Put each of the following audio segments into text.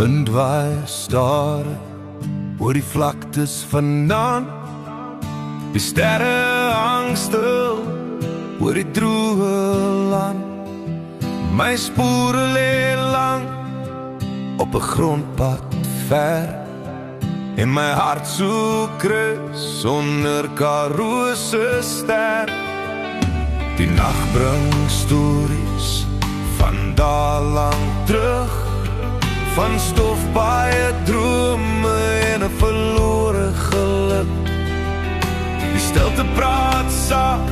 wind waai stadig oor die vlaktes vandaan. Die sterre hang stil oor die droë land. My spore lê lang op 'n grondpad ver, en my hart soek rus sonder Karoo se ster. Die nag bring stories van daal lang terug, van stofbaie drome en 'n verlore geluk. Die stilte praat sag,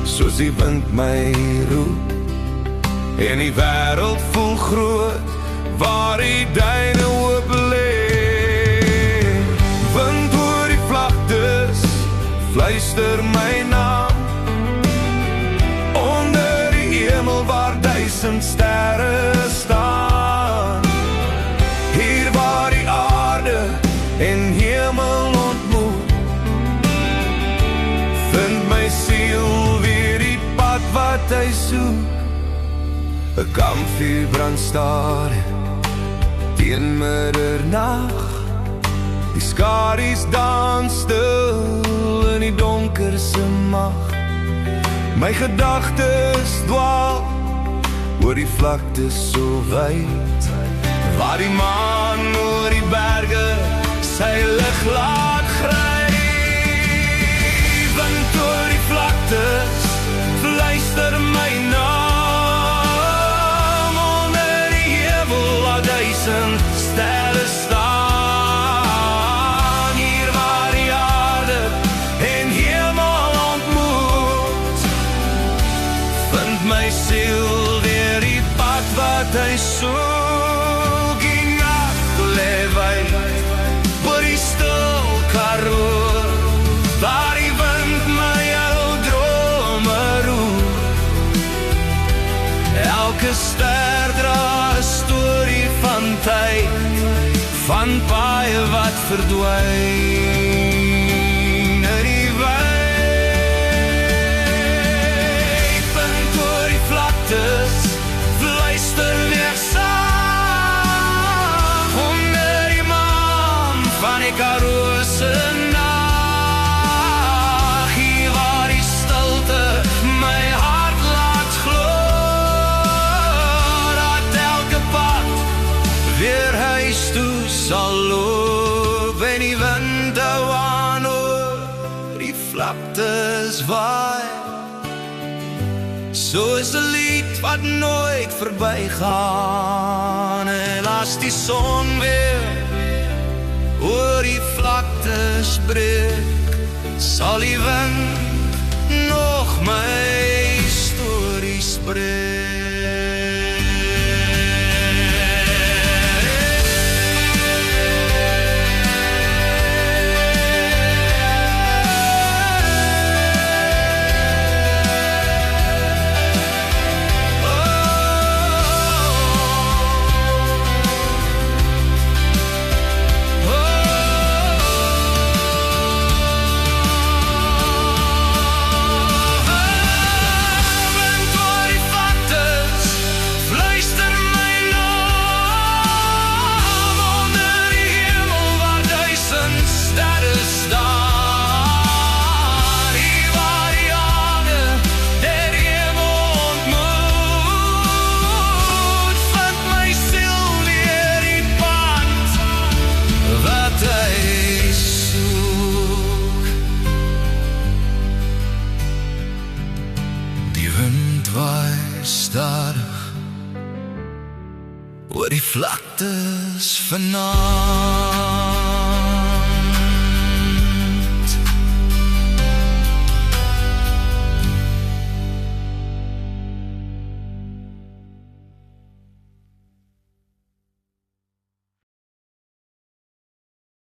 soos die wind my roep, en die wêreld voel groot, waar die duine oop lê. Wind oor die vlaktes, fluister my naam, onder die hemel waar 1000 sterre staan. Hier waar die aarde en hemel ontmoet, vind my siel weer die pad wat hy soek. 'n kampvuur brand stadig teen middernag. Die skaries dans stil in die donkerse mag. My gedagtes dwaal oor die vlaktes so wyd, waar die maan oor die berge sy lig laat gryp. Wind oor die vlaktes, fluister my naam, onder die hemel waar 1000 sterre staan. Hier waar die aarde en hemel ontmoet, vind my siel weer die pad wat hy soek. Die nag lê wyd oor die stil Karoo, waar die wind my ou drome roep. Elke ster dra 'n storie van tyd, van paaie wat verdwyn in die wyd. Wind oor die vlaktes, fluister weer saam, onder die maan van die Karoo se nag. Hier waar die stilte my hart laat glo, dat elke pad weer huis toe sal loop, en die wind hou aan oor die vlaktes waai, soos 'n lied wat nooit verbygaan. En as die son weer oor die vlaktes breek, sal die wind nog my storie spreek. Stadig oor die vlaktes vanaand.